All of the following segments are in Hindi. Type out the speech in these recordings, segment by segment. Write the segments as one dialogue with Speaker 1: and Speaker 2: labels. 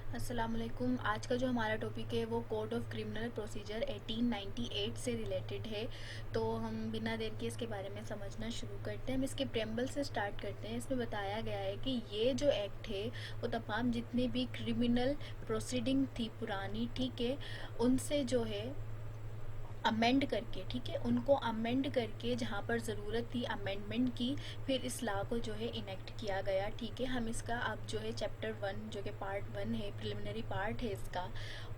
Speaker 1: अस्सलाम वालेकुम। आज का जो हमारा टॉपिक है वो कोड ऑफ क्रिमिनल प्रोसीजर 1898 से रिलेटेड है। तो हम बिना देर के इसके बारे में समझना शुरू करते हैं। हम इसके प्रेम्बल से स्टार्ट करते हैं। इसमें बताया गया है कि ये जो एक्ट है वो तमाम जितनी भी क्रिमिनल प्रोसीडिंग थी पुरानी, ठीक है, उनसे जो है अमेंड करके, ठीक है, उनको अमेंड करके जहाँ पर ज़रूरत थी अमेंडमेंट की, फिर इस लॉ को जो है इनेक्ट किया गया। ठीक है, हम इसका अब जो है चैप्टर 1 जो कि पार्ट 1 है, प्रिलिमिनरी पार्ट है इसका,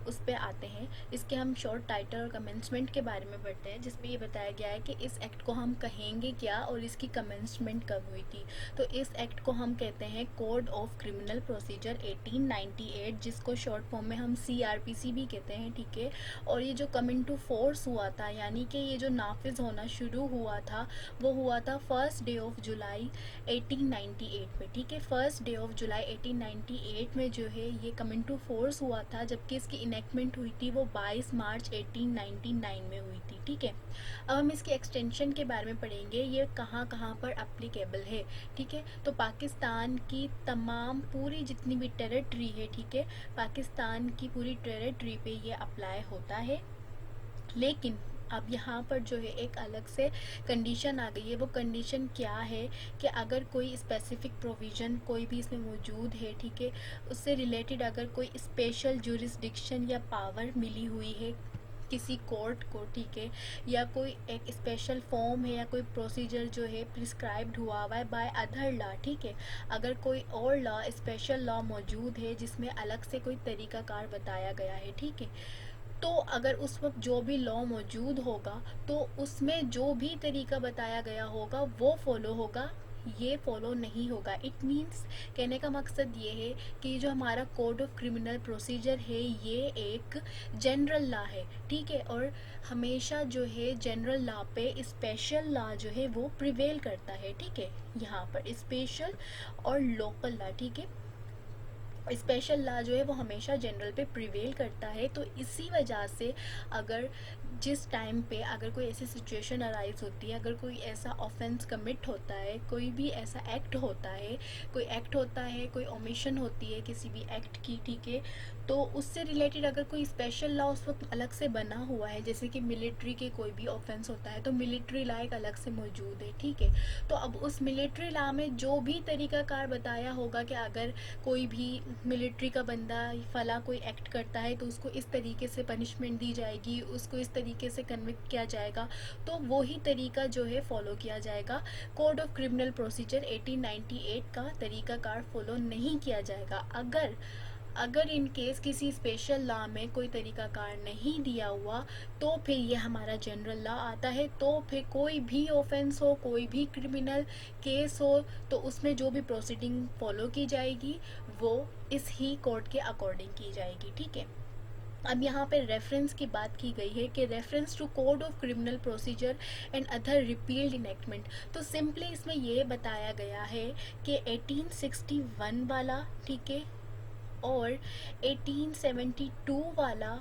Speaker 1: उस पे आते हैं। इसके हम शॉर्ट टाइटल और कमेंसमेंट के बारे में पढ़ते हैं, जिसमें ये बताया गया है कि इस एक्ट को हम कहेंगे क्या और इसकी कमेंसमेंट कब हुई थी। तो इस एक्ट को हम कहते हैं कोड ऑफ क्रिमिनल प्रोसीजर 1898, जिसको शॉर्ट फॉर्म में हम CRPC भी कहते हैं। ठीक है, और ये जो कमिंग टू फोर्स हुआ था, यानी कि ये जो नाफिज होना शुरू हुआ था, वो हुआ था 1 डे ऑफ जुलाई 1898 में। ठीक है, 1 डे ऑफ जुलाई 1898 में जो है ये कमिंग टू फोर्स हुआ था, जबकि इसकी इनेक्टमेंट हुई थी वो 22 मार्च 1899 में हुई थी। ठीक है, अब हम इसकी एक्सटेंशन के बारे में पढ़ेंगे, ये कहाँ कहाँ पर अप्लीकेबल है। ठीक है, तो पाकिस्तान की तमाम पूरी जितनी भी टेरिटरी है, ठीक है, पाकिस्तान की पूरी टेरिटरी पे ये अप्लाई होता है। लेकिन अब यहाँ पर जो है एक अलग से कंडीशन आ गई है। वो कंडीशन क्या है कि अगर कोई स्पेसिफिक प्रोविज़न कोई भी इसमें मौजूद है, ठीक है, उससे रिलेटेड अगर कोई स्पेशल जुरिस्डिक्शन या पावर मिली हुई है किसी कोर्ट को, ठीक है, या कोई एक स्पेशल फॉर्म है या कोई प्रोसीजर जो है प्रिस्क्राइब्ड हुआ हुआ है बाय अदर लॉ, ठीक है, अगर कोई और लॉ स्पेशल लॉ मौजूद है जिसमें अलग से कोई तरीक़ाकार बताया गया है, ठीक है, तो अगर उस वक्त जो भी लॉ मौजूद होगा तो उसमें जो भी तरीका बताया गया होगा वो फॉलो होगा, ये फॉलो नहीं होगा। इट मीन्स, कहने का मकसद ये है कि जो हमारा कोड ऑफ क्रिमिनल प्रोसीजर है ये एक जनरल लॉ है, ठीक है, और हमेशा जो है जनरल लॉ पे स्पेशल लॉ जो है वो प्रिवेल करता है। ठीक है, यहाँ पर स्पेशल और लोकल लॉ, ठीक है, स्पेशल लॉ जो है वो हमेशा जनरल पे प्रिवेल करता है। तो इसी वजह से अगर जिस टाइम पे अगर कोई ऐसी सिचुएशन अराइज होती है, अगर कोई ऐसा ऑफेंस कमिट होता है, कोई भी ऐसा एक्ट होता है, कोई एक्ट होता है, कोई ओमिशन होती है किसी भी एक्ट की, ठीक है, तो उससे रिलेटेड अगर कोई स्पेशल लॉ उस वक्त अलग से बना हुआ है, जैसे कि मिलिट्री के कोई भी ऑफेंस होता है तो मिलिट्री लॉ एक अलग से मौजूद है। ठीक है, तो अब उस मिलिट्री लॉ में जो भी तरीक़ाकार बताया होगा कि अगर कोई भी मिलिट्री का बंदा फला कोई एक्ट करता है तो उसको इस तरीके से पनिशमेंट दी जाएगी, उसको इस तरीके से कन्विक्ट किया जाएगा, तो वही तरीका जो है फॉलो किया जाएगा। कोड ऑफ क्रिमिनल प्रोसीजर 1898 का तरीक़ाकार फॉलो नहीं किया जाएगा। अगर इन केस किसी स्पेशल लॉ में कोई तरीक़ाकार नहीं दिया हुआ तो फिर ये हमारा जनरल लॉ आता है। तो फिर कोई भी ऑफेंस हो, कोई भी क्रिमिनल केस हो, तो उसमें जो भी प्रोसीडिंग फॉलो की जाएगी वो इस ही कोड के अकॉर्डिंग की जाएगी। ठीक है, अब यहाँ पे रेफरेंस की बात की गई है कि reference to code of criminal procedure and other repealed enactment. तो सिंपली इसमें ये बताया गया है कि 1861 वाला, ठीक है, और 1872 वाला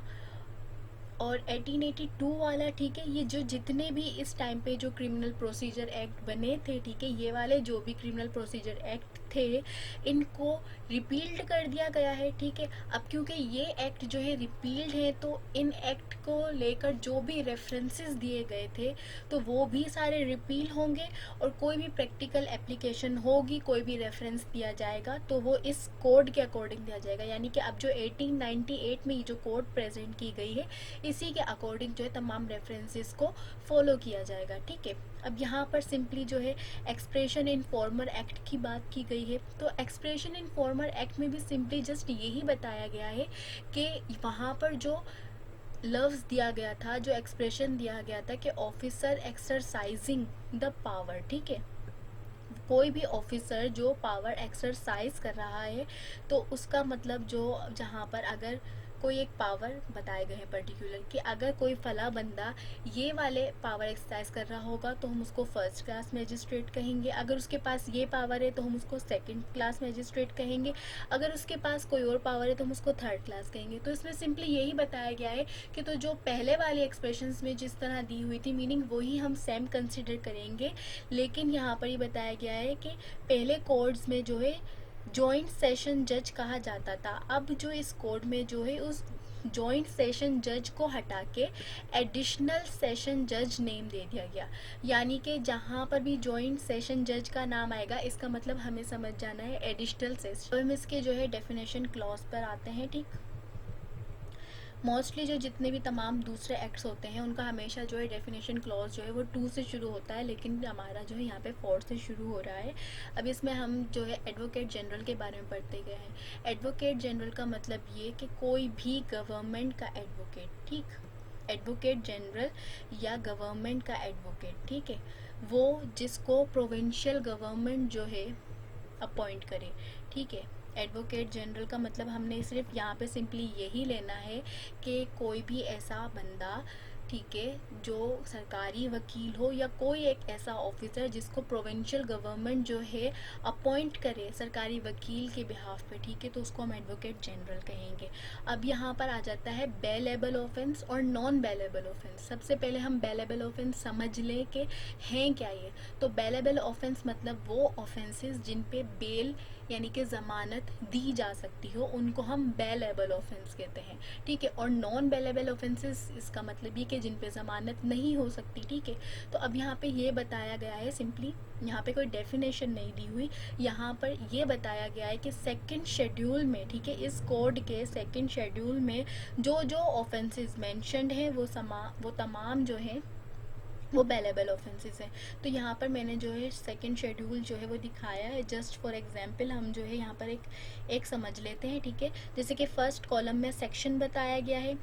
Speaker 1: और 1882 वाला, ठीक है, ये जो जितने भी इस टाइम पे जो क्रिमिनल प्रोसीजर एक्ट बने थे, ठीक है, ये वाले जो भी क्रिमिनल प्रोसीजर एक्ट थे इनको रिपील्ड कर दिया गया है। ठीक है, अब क्योंकि ये एक्ट जो है रिपील्ड है तो इन एक्ट को लेकर जो भी रेफरेंसेस दिए गए थे तो वो भी सारे रिपील होंगे, और कोई भी प्रैक्टिकल एप्लीकेशन होगी, कोई भी रेफरेंस दिया जाएगा तो वो इस कोड के अकॉर्डिंग दिया जाएगा। यानी कि अब जो 1898 में जो कोड प्रेजेंट की गई है इसी के अकॉर्डिंग जो है तमाम रेफरेंसेस को फॉलो किया जाएगा। ठीक है, अब यहाँ पर सिंपली जो है एक्सप्रेशन इन फॉर्मर एक्ट की बात की गई है। तो एक्सप्रेशन इन फॉर्मर एक्ट में भी सिंपली जस्ट यही बताया गया है कि वहाँ पर जो लफ्ज़ दिया गया था, जो एक्सप्रेशन दिया गया था कि ऑफिसर एक्सरसाइजिंग द पावर, ठीक है, कोई भी ऑफिसर जो पावर एक्सरसाइज कर रहा है तो उसका मतलब जो जहाँ पर अगर कोई एक पावर बताए गए हैं पर्टिकुलर कि अगर कोई फला बंदा ये वाले पावर एक्सरसाइज कर रहा होगा तो हम उसको फर्स्ट क्लास मैजिस्ट्रेट कहेंगे, अगर उसके पास ये पावर है तो हम उसको सेकंड क्लास मैजिस्ट्रेट कहेंगे, अगर उसके पास कोई और पावर है तो हम उसको थर्ड क्लास कहेंगे। तो इसमें सिंपली यही बताया गया है कि तो जो पहले वाले एक्सप्रेशंस में जिस तरह दी हुई थी मीनिंग वही हम सेम कंसिडर करेंगे, लेकिन यहाँ पर ये बताया गया है कि पहले कोड्स में जो है जॉइंट सेशन जज कहा जाता था। अब जो इस कोड में जो है उस जॉइंट सेशन जज को हटा के एडिशनल सेशन जज नेम दे दिया गया। यानी कि जहाँ पर भी जॉइंट सेशन जज का नाम आएगा इसका मतलब हमें समझ जाना है एडिशनल सेशन। तो हम इसके जो है डेफिनेशन क्लॉज पर आते हैं। ठीक, मोस्टली जो जितने भी तमाम दूसरे एक्ट्स होते हैं उनका हमेशा जो है डेफिनेशन क्लॉज जो है वो 2 से शुरू होता है, लेकिन हमारा जो है यहाँ पे 4 से शुरू हो रहा है। अब इसमें हम जो है एडवोकेट जनरल के बारे में पढ़ते गए हैं। एडवोकेट जनरल का मतलब ये कि कोई भी गवर्नमेंट का एडवोकेट, ठीक, एडवोकेट जनरल या गवर्नमेंट का एडवोकेट, ठीक है, वो जिसको प्रोविंशियल गवर्नमेंट जो है अपॉइंट करे। ठीक है, एडवोकेट जनरल का मतलब हमने सिर्फ यहाँ पे सिंपली यही लेना है कि कोई भी ऐसा बंदा, ठीक है, जो सरकारी वकील हो या कोई एक ऐसा ऑफिसर जिसको प्रोविंशियल गवर्नमेंट जो है अपॉइंट करे सरकारी वकील के बिहाफ पे, ठीक है, तो उसको हम एडवोकेट जनरल कहेंगे। अब यहाँ पर आ जाता है बेलेबल ऑफेंस और नॉन बेलेबल ऑफेंस। सबसे पहले हम बेलेबल ऑफेंस समझ लें कि हैं क्या ये। तो बेलेबल ऑफेंस मतलब वो ऑफेंसेस जिन पे बेल यानी कि ज़मानत दी जा सकती हो उनको हम बेलेबल ऑफेंस कहते हैं। ठीक है, और नॉन बेलेबल ऑफेंसेस इसका मतलब ये कि जिन पे ज़मानत नहीं हो सकती। ठीक है, तो अब यहाँ पे ये बताया गया है सिंपली, यहाँ पे कोई डेफिनेशन नहीं दी हुई, यहाँ पर ये बताया गया है कि सेकंड शेड्यूल में, ठीक है, इस कोड के सेकंड शेड्यूल में जो जो ऑफेंसेस मेंशन्ड हैं वो तमाम जो हैं वो बेलेबल ऑफेंसेस हैं। तो यहाँ पर मैंने जो है सेकंड शेड्यूल जो है वो दिखाया है। जस्ट फॉर एग्जांपल हम जो है यहाँ पर एक समझ लेते हैं। ठीक है, जैसे कि फर्स्ट कॉलम में सेक्शन बताया गया है,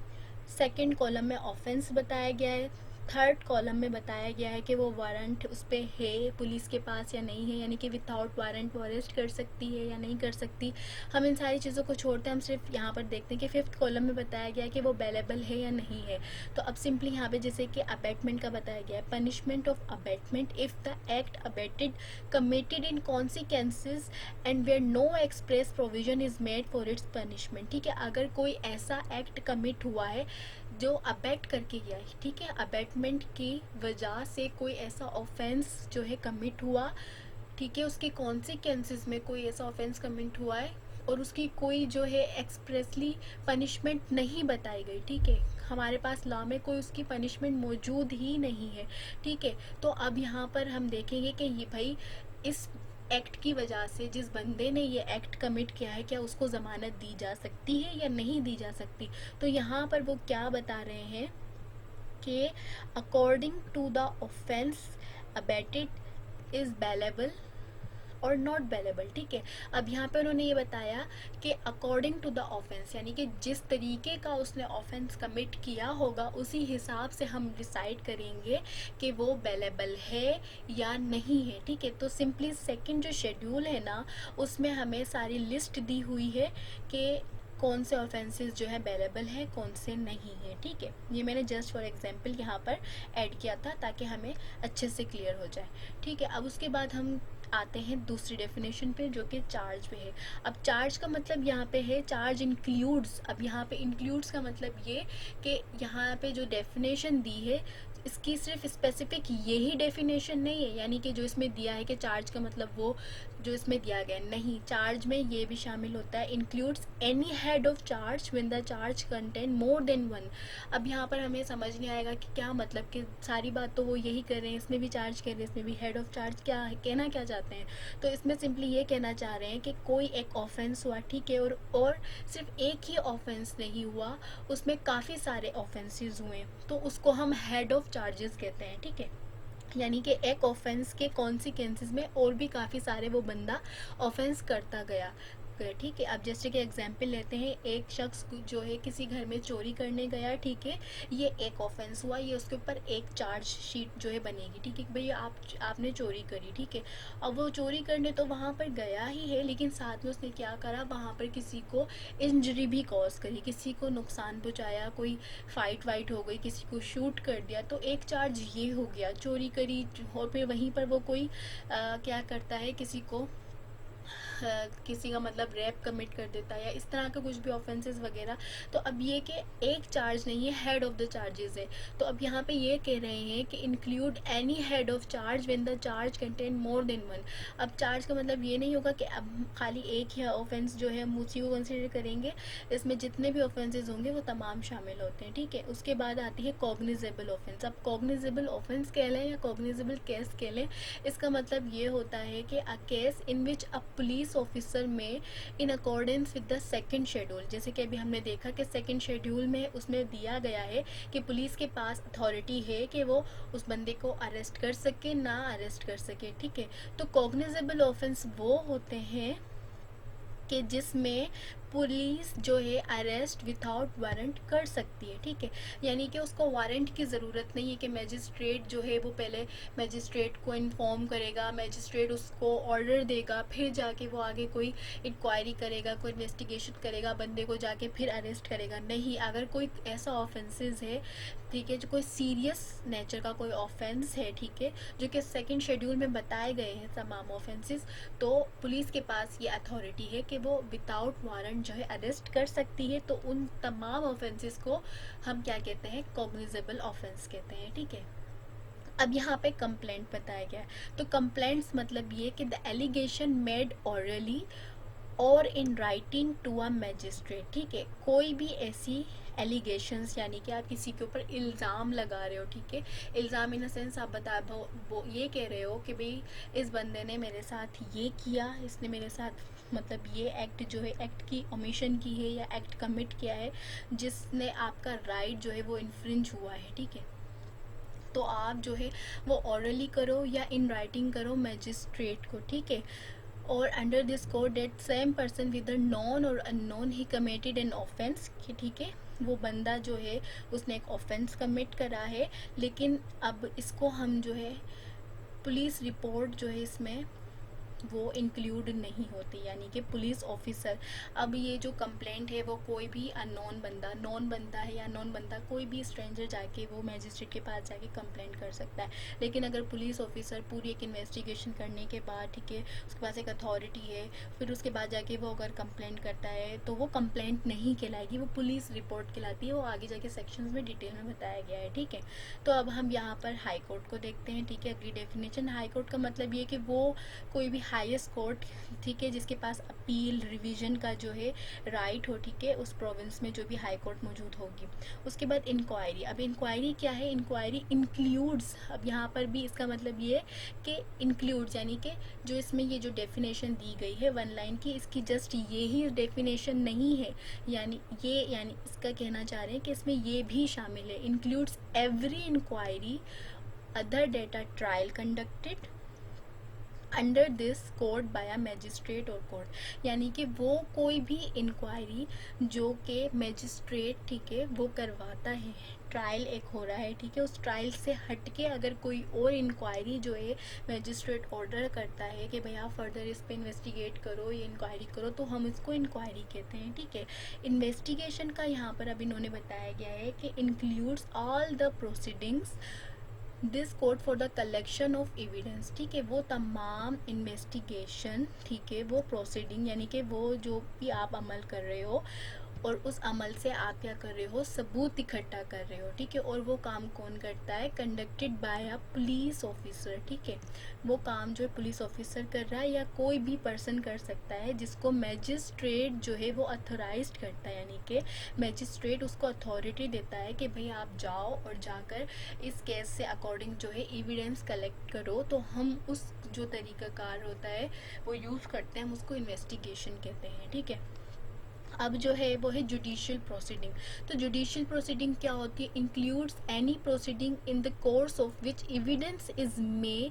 Speaker 1: सेकंड कॉलम में ऑफेंस बताया गया है, थर्ड कॉलम में बताया गया है कि वो वारंट उस पर है पुलिस के पास या नहीं है, यानी कि विदाउट वारंट वो अरेस्ट कर सकती है या नहीं कर सकती। हम इन सारी चीज़ों को छोड़ते हैं, हम सिर्फ यहाँ पर देखते हैं कि फिफ्थ कॉलम में बताया गया है कि वो बेलेबल है या नहीं है। तो अब सिंपली यहाँ पे जैसे कि अबेटमेंट का बताया गया है, punishment of abetment if the act abetted committed in consequences and where no express provision is made for its punishment. ठीक है, अगर कोई ऐसा एक्ट कमिट हुआ है जो अबेट करके गया है, ठीक है, अबेटमेंट की वजह से कोई ऐसा ऑफेंस जो है कमिट हुआ, ठीक है, उसके कॉन्सिक्वेंसेस में कोई ऐसा ऑफेंस कमिट हुआ है और उसकी कोई जो है एक्सप्रेसली पनिशमेंट नहीं बताई गई। ठीक है, हमारे पास लॉ में कोई उसकी पनिशमेंट मौजूद ही नहीं है। ठीक है, तो अब यहाँ पर हम देखेंगे कि ये भाई इस एक्ट की वजह से जिस बंदे ने ये एक्ट कमिट किया है क्या उसको ज़मानत दी जा सकती है या नहीं दी जा सकती। तो यहाँ पर वो क्या बता रहे हैं कि according to the offence abetted is bailable और नॉट बेलेबल। ठीक है, अब यहाँ पे उन्होंने ये बताया कि अकॉर्डिंग टू द ऑफेंस, यानी कि जिस तरीके का उसने ऑफेंस कमिट किया होगा उसी हिसाब से हम डिसाइड करेंगे कि वो बेलेबल है या नहीं है। ठीक है, तो सिंपली सेकंड जो शेड्यूल है ना उसमें हमें सारी लिस्ट दी हुई है कि कौन से ऑफेंसेस जो है बेलेबल है कौन से नहीं है। ठीक है, ये मैंने जस्ट फॉर एग्जांपल यहाँ पर ऐड किया था ताकि हमें अच्छे से क्लियर हो जाए। ठीक है, अब उसके बाद हम आते हैं दूसरी डेफिनेशन पे जो कि चार्ज पे है। अब चार्ज का मतलब यहाँ पे है चार्ज इंक्लूड्स। अब यहाँ पे इंक्लूड्स का मतलब ये कि यहाँ पे जो डेफिनेशन दी है इसकी सिर्फ स्पेसिफिक यही डेफिनेशन नहीं है, यानी कि जो इसमें दिया है कि चार्ज का मतलब वो जो इसमें दिया गया नहीं, चार्ज में ये भी शामिल होता है, includes any head of charge when the charge contain more than one. अब यहाँ पर हमें समझ नहीं आएगा कि क्या मतलब, कि सारी बात तो वो यही कर रहे हैं, इसमें भी चार्ज कर रहे हैं, इसमें भी हेड ऑफ चार्ज, क्या कहना क्या चाहते हैं। तो इसमें सिंपली ये कहना चाह रहे हैं कि कोई एक ऑफेंस हुआ, ठीक है, और सिर्फ एक ही ऑफेंस नहीं हुआ, उसमें काफ़ी सारे ऑफेंसेस हुए तो उसको हम हेड ऑफ चार्जेस कहते हैं। ठीक है, यानी कि एक ऑफेंस के कॉन्सिक्वेंसेस में और भी काफ़ी सारे वो बंदा ऑफेंस करता गया। ठीक है, अब जैसे कि एग्जांपल लेते हैं, एक शख्स जो है किसी घर में चोरी करने गया, ठीक है, ये एक ऑफेंस हुआ, ये उसके ऊपर एक चार्ज शीट जो है बनेगी। ठीक है, भैया आपने चोरी करी। ठीक है, अब वो चोरी करने तो वहाँ पर गया ही है, लेकिन साथ में उसने क्या करा, वहाँ पर किसी को इंजरी भी कॉज करी, किसी को नुकसान पहुँचाया, कोई फाइट वाइट हो गई, किसी को शूट कर दिया, तो एक चार्ज ये हो गया, चोरी करी और फिर वहीं पर वो कोई क्या करता है, किसी को किसी का मतलब रेप कमिट कर देता है या इस तरह का कुछ भी ऑफेंसेस वगैरह। तो अब ये कि एक चार्ज नहीं है, हेड ऑफ द चार्जेस है। तो अब यहाँ पे ये कह रहे हैं कि include any head of charge when the charge contain more than one. अब चार्ज का मतलब ये नहीं होगा कि अब खाली एक ही ऑफेंस जो है हम उसी को कंसिडर करेंगे, इसमें जितने भी ऑफेंसेस होंगे वो तमाम शामिल होते हैं, ठीक है। उसके बाद आती है कॉग्निजेबल ऑफेंस। अब कॉग्निजेबल ऑफेंस कह लें या कॉग्निजेबल केस कह लें, इसका मतलब ये होता है कि a case in which a police officer में in accordance with the second schedule, जैसे कि अभी हमने देखा कि सेकंड शेड्यूल में उसमें दिया गया है कि पुलिस के पास अथॉरिटी है कि वो उस बंदे को अरेस्ट कर सके ना अरेस्ट कर सके, ठीक है। तो कॉग्निजेबल ऑफेंस वो होते हैं कि जिसमें पुलिस जो है अरेस्ट विदाउट वारंट कर सकती है, ठीक है। यानी कि उसको वारंट की ज़रूरत नहीं है कि मैजिस्ट्रेट जो है वो पहले मैजिस्ट्रेट को इन्फॉर्म करेगा, मैजिस्ट्रेट उसको ऑर्डर देगा, फिर जाके वो आगे कोई इंक्वायरी करेगा, कोई इन्वेस्टिगेशन करेगा, बंदे को जाके फिर अरेस्ट करेगा। नहीं, अगर कोई ऐसा ऑफेंसेस है, ठीक है, जो कोई सीरियस नेचर का कोई ऑफेंस है, ठीक है, जो कि सेकंड शेड्यूल में बताए गए हैं तमाम ऑफेंसेस, तो पुलिस के पास ये अथॉरिटी है कि वो विदाउट वारंट जो है अरेस्ट कर सकती है। तो उन तमाम ऑफेंसेस को हम क्या कहते हैं, कॉग्निजेबल ऑफेंस कहते हैं, ठीक है। अब यहाँ पे कंप्लेंट बताया गया है। तो कंप्लेंट्स मतलब ये कि द एलिगेशन मेड ऑरली और in writing to a magistrate, ठीक है। कोई भी ऐसी एलिगेशंस, यानी कि आप किसी के ऊपर इल्ज़ाम लगा रहे हो, ठीक है। इल्ज़ाम इन द सेंस आप बता वो ये कह रहे हो कि भाई इस बंदे ने मेरे साथ ये किया, इसने मेरे साथ मतलब ये एक्ट जो है, एक्ट की ओमिशन की है या एक्ट कमिट किया है जिसने आपका राइट जो है वो इन्फ्रिंज हुआ है, ठीक है। तो आप जो है वो ऑरली करो या इन राइटिंग करो मैजिस्ट्रेट को, ठीक है। और under this code that same person with known और unknown he committed an offence, ठीक है। वो बंदा जो है उसने एक ऑफेंस कमिट करा है, लेकिन अब इसको हम जो है पुलिस रिपोर्ट जो है इसमें वो इंक्लूड नहीं होती, यानी कि पुलिस ऑफिसर। अब ये जो कंप्लेंट है वो कोई भी अननोन बंदा, नॉन बंदा है या नॉन बंदा, कोई भी स्ट्रेंजर जाके वो मैजिस्ट्रेट के पास जाके कंप्लेंट कर सकता है। लेकिन अगर पुलिस ऑफिसर पूरी एक इन्वेस्टिगेशन करने के बाद, ठीक है, उसके पास एक अथॉरिटी है, फिर उसके बाद जाके वो अगर कंप्लेंट करता है तो वो कंप्लेंट नहीं कहलाएगी, वो पुलिस रिपोर्ट कहलाती है। वो आगे जाके सेक्शंस में डिटेल में बताया गया है, ठीक है। तो अब हम यहाँ पर हाई कोर्ट को देखते हैं, ठीक है। अगली डेफिनेशन, हाई कोर्ट का मतलब ये कि वो कोई भी हाईएस्ट कोर्ट, ठीक है, जिसके पास अपील रिवीजन का जो है राइट हो, ठीक है, उस प्रोविंस में जो भी हाई कोर्ट मौजूद होगी। उसके बाद इंक्वायरी। अब इंक्वायरी क्या है, इंक्वायरी इंक्लूड्स, अब यहाँ पर भी इसका मतलब ये कि इंक्लूड्स, यानी कि जो इसमें ये जो डेफिनेशन दी गई है वन लाइन की, इसकी जस्ट ये ही डेफिनेशन नहीं है, यानी इसका कहना चाह रहे हैं कि इसमें ये भी शामिल है, includes every inquiry other data trial conducted under this code by a magistrate और कोर्ट। यानी कि वो कोई भी इंक्वायरी जो कि मैजिस्ट्रेट, ठीक है, वो करवाता है, ट्रायल एक हो रहा है, ठीक है, उस ट्रायल से हटके अगर कोई और इंक्वायरी जो है मैजिस्ट्रेट ऑर्डर करता है कि भैया फर्दर इस पे इन्वेस्टिगेट करो, ये इंक्वायरी करो, तो हम इसको इंक्वायरी कहते हैं, ठीक है। इन्वेस्टिगेशन का यहाँ पर अब इन्होंने बताया गया है कि includes all the proceedings this code for the collection of evidence, ठीक है, वो तमाम इन्वेस्टिगेशन, ठीक है, वो प्रोसीडिंग, यानी कि वो जो भी आप अमल कर रहे हो और उस अमल से आप क्या कर रहे हो, सबूत इकट्ठा कर रहे हो, ठीक है। और वो काम कौन करता है, conducted by a police officer, ठीक है। वो काम जो है पुलिस ऑफिसर कर रहा है या कोई भी पर्सन कर सकता है जिसको मैजिस्ट्रेट जो है वो अथोराइज्ड करता है, यानी कि मैजिस्ट्रेट उसको अथॉरिटी देता है कि भाई आप जाओ और जाकर इस केस से अकॉर्डिंग जो है एविडेंस कलेक्ट करो। तो हम उस जो तरीक़ाकार होता है वो यूज़ करते हैं, हम उसको इन्वेस्टिगेशन कहते हैं, ठीक है। अब जो है वो है जुडिशियल प्रोसीडिंग। तो जुडिशियल प्रोसीडिंग क्या होती है, includes any proceeding in the course of which evidence is may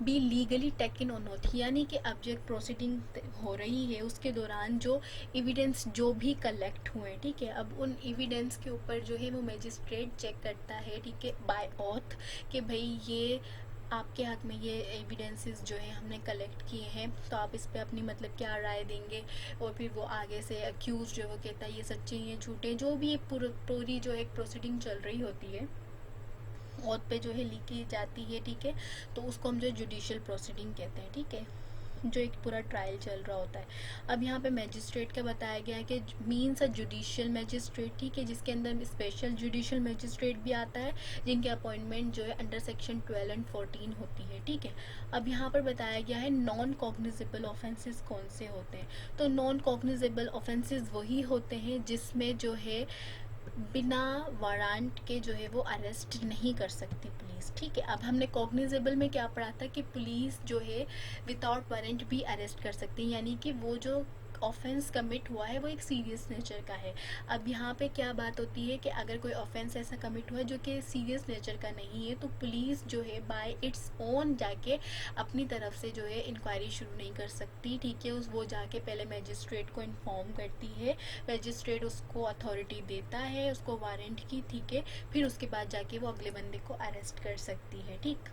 Speaker 1: be legally taken on not, यानी कि ऑब्जेक्ट प्रोसीडिंग हो रही है उसके दौरान जो एविडेंस जो भी कलेक्ट हुए, ठीक है। अब उन एविडेंस के ऊपर जो है वो मैजिस्ट्रेट चेक करता है, ठीक है, बाय ऑथ, कि भाई ये आपके हक में ये एविडेंसेस जो है हमने कलेक्ट किए हैं, तो आप इस पे अपनी मतलब क्या राय देंगे। और फिर वो आगे से अक्यूज जो वो कहता है ये सच्चे हैं झूठे, जो भी पूरी जो एक प्रोसीडिंग चल रही होती है ऑथ पे जो है लिखी जाती है, ठीक है। तो उसको हम जो जुडिशियल प्रोसीडिंग कहते हैं, ठीक है। जो एक पूरा ट्रायल चल रहा होता है। अब यहाँ पे मैजिस्ट्रेट का बताया गया है कि मीन्स अ जुडिशियल मैजिस्ट्रेट, ठीक है, जिसके अंदर स्पेशल जुडिशियल मैजिस्ट्रेट भी आता है, जिनकी अपॉइंटमेंट जो है अंडर सेक्शन 12 एंड 14 होती है, ठीक है। अब यहाँ पर बताया गया है नॉन कॉग्निजेबल ऑफेंसेस कौन से होते हैं। तो नॉन कॉग्निजेबल ऑफेंसेस वही होते हैं जिसमें जो है बिना वारंट के जो है वो अरेस्ट नहीं कर सकती पुलिस, ठीक है। अब हमने कॉग्निजेबल में क्या पढ़ा था कि पुलिस जो है विदाउट वारंट भी अरेस्ट कर सकती है, यानी कि वो जो ऑफेंस कमिट हुआ है वो एक सीरियस नेचर का है। अब यहाँ पे क्या बात होती है कि अगर कोई ऑफेंस ऐसा कमिट हुआ है जो कि सीरियस नेचर का नहीं है, तो पुलिस जो है बाय इट्स ओन जाके अपनी तरफ से जो है इंक्वायरी शुरू नहीं कर सकती, ठीक है। वो जाके पहले मैजिस्ट्रेट को इन्फॉर्म करती है, मैजिस्ट्रेट उसको अथॉरिटी देता है उसको वारंट की, ठीक है, फिर उसके बाद जाके वो अगले बंदे को अरेस्ट कर सकती है, ठीक।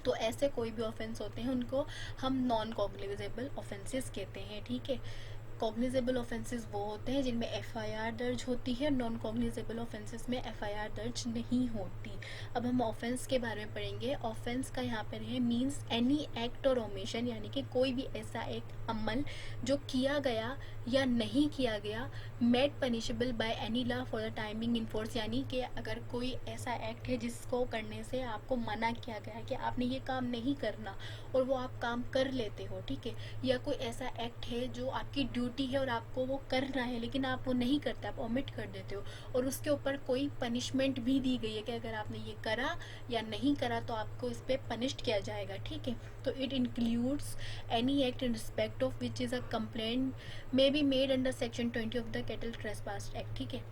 Speaker 1: तो ऐसे कोई भी ऑफेंस होते हैं उनको हम नॉन कॉग्निजेबल ऑफेंसेस कहते हैं, ठीक है। कॉग्निजेबल ऑफेंसेस वो होते हैं जिनमें एफआईआर दर्ज होती है, नॉन कॉग्निजेबल ऑफेंसेस में एफआईआर दर्ज नहीं होती। अब हम ऑफेंस के बारे में पढ़ेंगे। ऑफेंस का यहाँ पर है मींस एनी एक्ट और ओमिशन, यानी कि कोई भी ऐसा एक अमल जो किया गया या नहीं किया गया made punishable by any law for the timing in force, यानी कि अगर कोई ऐसा एक्ट है जिसको करने से आपको मना किया गया है कि आपने ये काम नहीं करना और वो आप काम कर लेते हो, ठीक है, या कोई ऐसा एक्ट है जो आपकी ड्यूटी है और आपको वो करना है लेकिन आप वो नहीं करते, आप ओमिट कर देते हो, और उसके ऊपर कोई पनिशमेंट भी दी गई है कि अगर आपने ये करा या नहीं करा तो आपको इस पर पनिश्ड किया जाएगा, ठीक है। तो it includes any act in respect of which is a complaint may be made under section 20 of the cattle trespass act, ठीक है।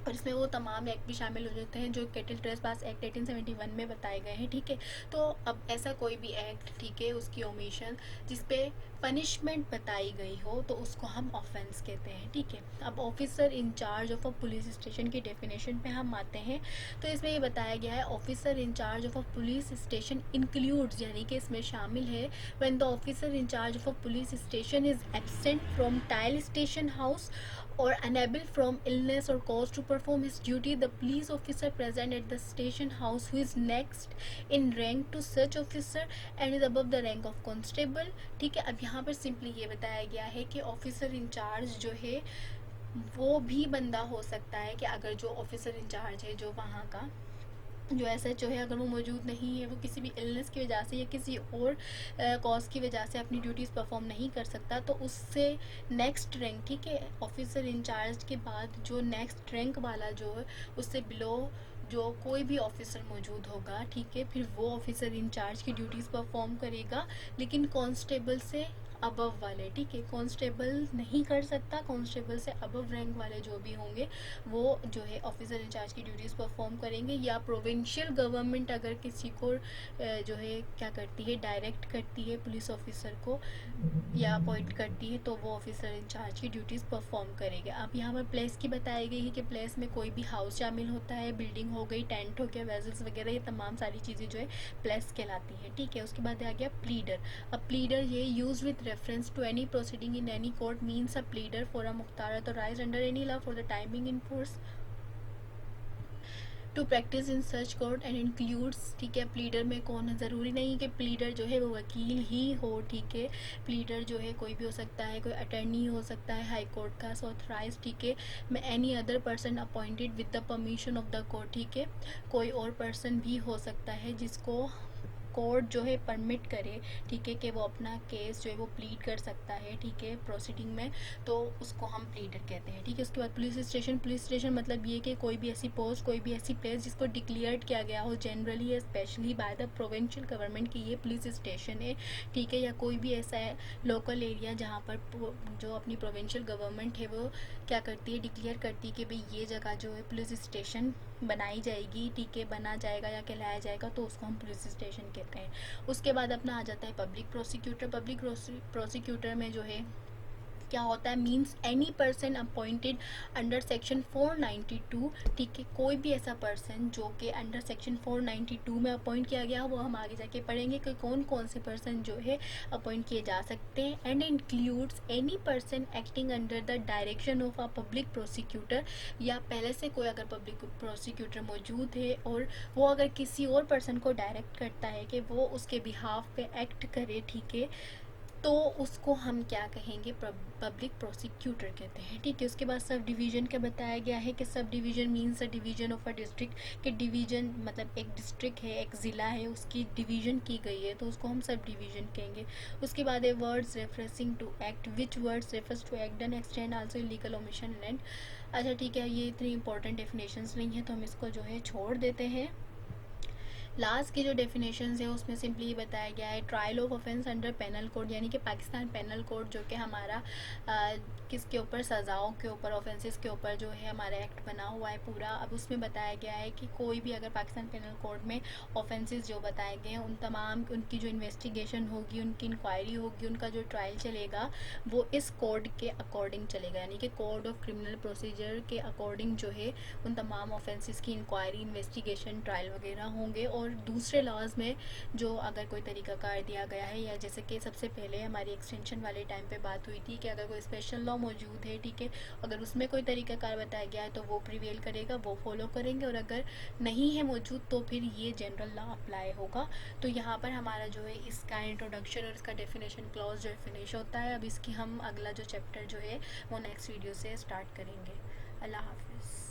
Speaker 1: और इसमें वो तमाम एक्ट भी शामिल हो जाते हैं जो कैटल ट्रेसपास एक्ट 1871 में बताए गए हैं, ठीक है। तो अब ऐसा कोई भी एक्ट, ठीक है, उसकी ओमिशन जिस पे पनिशमेंट बताई गई हो तो उसको हम ऑफेंस कहते हैं, ठीक है। अब officer in charge of a police station की डेफिनेशन पे हम आते हैं। तो इसमें ये बताया गया है officer in charge of a police station includes, यानी कि इसमें शामिल है when the officer in charge of a police station is absent from tile station house or unable from illness or cause to perform his duty, the police officer present at the station house who is next in rank to such officer and is above the rank of constable, ठीक है। अब यहाँ पर सिंपली ये बताया गया है कि ऑफिसर इंचार्ज जो है वो भी बंदा हो सकता है कि अगर जो ऑफिसर इंचार्ज है जो वहाँ का जो एसएचओ है अगर वो मौजूद नहीं है, वो किसी भी इलनेस की वजह से या किसी और कॉज की वजह से अपनी ड्यूटीज़ परफॉर्म नहीं कर सकता, तो उससे नेक्स्ट रैंक, ठीक है, ऑफिसर इंचार्ज के बाद जो नेक्स्ट रैंक वाला जो है उससे बिलो जो कोई भी ऑफिसर मौजूद होगा, ठीक है, फिर वो ऑफिसर इंचार्ज की ड्यूटीज़ परफॉर्म करेगा, लेकिन कांस्टेबल से अबव वाले, ठीक है, कांस्टेबल नहीं कर सकता, कांस्टेबल से अबव रैंक वाले जो भी होंगे वो जो है ऑफिसर इंचार्ज की ड्यूटीज़ परफॉर्म करेंगे। या प्रोविंशियल गवर्नमेंट अगर किसी को जो है क्या करती है, डायरेक्ट करती है पुलिस ऑफिसर को या अपॉइंट करती है, तो वो ऑफिसर इंचार्ज की ड्यूटीज़ परफॉर्म करेगा। अब यहाँ पर प्लेस की बताई गई है कि प्लेस में कोई भी हाउस शामिल होता है, बिल्डिंग हो गई, टेंट हो गया, वेजल्स वगैरह, ये तमाम सारी चीज़ें जो है प्लेस कहलाती है, ठीक है। उसके बाद आ गया प्लीडर। अब प्लीडर ये use with reference to any proceeding in any court means a pleader for a mukhtar authorized under any law for the timing in force to practise in such court and includes, ठीक है। प्लीडर में कौन है, ज़रूरी नहीं कि प्लीडर जो है वो वकील ही हो, ठीक है, प्लीडर जो है कोई भी हो सकता है, कोई अटर्नी हो सकता है हाई कोर्ट का ऑथराइज, ठीक है, मैं any other person appointed with the permission of the court, ठीक है, कोई और पर्सन भी हो सकता है जिसको कोर्ट जो है परमिट करे, ठीक है, कि वो अपना केस जो है वो प्लीड कर सकता है, ठीक है, प्रोसीडिंग में, तो उसको हम प्लीडर कहते हैं, ठीक है। उसके बाद पुलिस स्टेशन मतलब ये कि कोई भी ऐसी पोस्ट, कोई भी ऐसी प्लेस जिसको डिक्लेयर्ड किया गया हो जनरली या specially by the provincial government की ये पुलिस स्टेशन है, ठीक है, या कोई भी ऐसा है लोकल एरिया जहाँ पर जो अपनी प्रोविंशियल गवर्नमेंट है वो क्या करती है, डिक्लेयर करती है कि भाई ये जगह जो है पुलिस स्टेशन बनाई जाएगी, ठीक है, बना जाएगा या कहलाया जाएगा, तो उसको हम पुलिस स्टेशन कहते हैं। उसके बाद अपना आ जाता है पब्लिक प्रोसिक्यूटर। पब्लिक प्रोसिक्यूटर में जो है क्या होता है, means any person appointed under section 492, ठीक है, कोई भी ऐसा पर्सन जो कि अंडर सेक्शन 492 में अपॉइंट किया गया, वो हम आगे जाके पढ़ेंगे कि कौन कौन से पर्सन जो है अपॉइंट किए जा सकते हैं। And includes any person acting under the direction of a public prosecutor, या पहले से कोई अगर पब्लिक प्रोसिक्यूटर मौजूद है और वो अगर किसी और पर्सन को डायरेक्ट करता है कि वो उसके बिहाफ पे एक्ट करे, ठीक है, तो उसको हम क्या कहेंगे, पब्लिक प्रोसिक्यूटर कहते हैं, ठीक है। उसके बाद सब डिवीज़न का बताया गया है कि sub division means a division of a district, कि डिवीज़न मतलब एक डिस्ट्रिक्ट है, एक ज़िला है, उसकी डिवीज़न की गई है तो उसको हम सब डिवीज़न कहेंगे। उसके बाद है words referencing to act, which words refers to act done extend also illegal omission and. अच्छा ठीक है, ये इतनी इंपॉर्टेंट डेफिनेशंस नहीं है तो हम इसको जो है छोड़ देते हैं। लास्ट की जो डेफिनेशंस है उसमें सिंपली ये बताया गया है trial of offence under penal code, यानी कि पाकिस्तान पेनल कोड जो कि हमारा किसके ऊपर, सज़ाओं के ऊपर, ऑफेंसेस के ऊपर जो है हमारा एक्ट बना हुआ है पूरा। अब उसमें बताया गया है कि कोई भी अगर पाकिस्तान पेनल कोड में ऑफेंसेस जो बताए गए हैं उन तमाम उनकी जो इन्वेस्टिगेशन होगी, उनकी इंक्वायरी होगी, उनका जो ट्रायल चलेगा वो इस कोड के अकॉर्डिंग चलेगा, यानी कि कोड ऑफ क्रिमिनल प्रोसीजर के अकॉर्डिंग जो है उन तमाम ऑफेंसेस की इंक्वायरी, इन्वेस्टिगेशन, ट्रायल वगैरह होंगे। और दूसरे लॉज में जो अगर कोई तरीक़ाकार दिया गया है, या जैसे कि सबसे पहले हमारी एक्सटेंशन वाले टाइम पे बात हुई थी कि अगर कोई स्पेशल लॉ मौजूद है, ठीक है, अगर उसमें कोई तरीक़ाकार बताया गया है तो वो प्रिवेल करेगा, वो फॉलो करेंगे, और अगर नहीं है मौजूद तो फिर ये जनरल लॉ अप्लाई होगा। तो यहाँ पर हमारा जो है इसका इंट्रोडक्शन और इसका डेफिनेशन क्लॉज जो फिनिश होता है। अब इसकी हम अगला जो चैप्टर जो है वो नेक्स्ट वीडियो से स्टार्ट करेंगे। अल्लाह हाफिज़।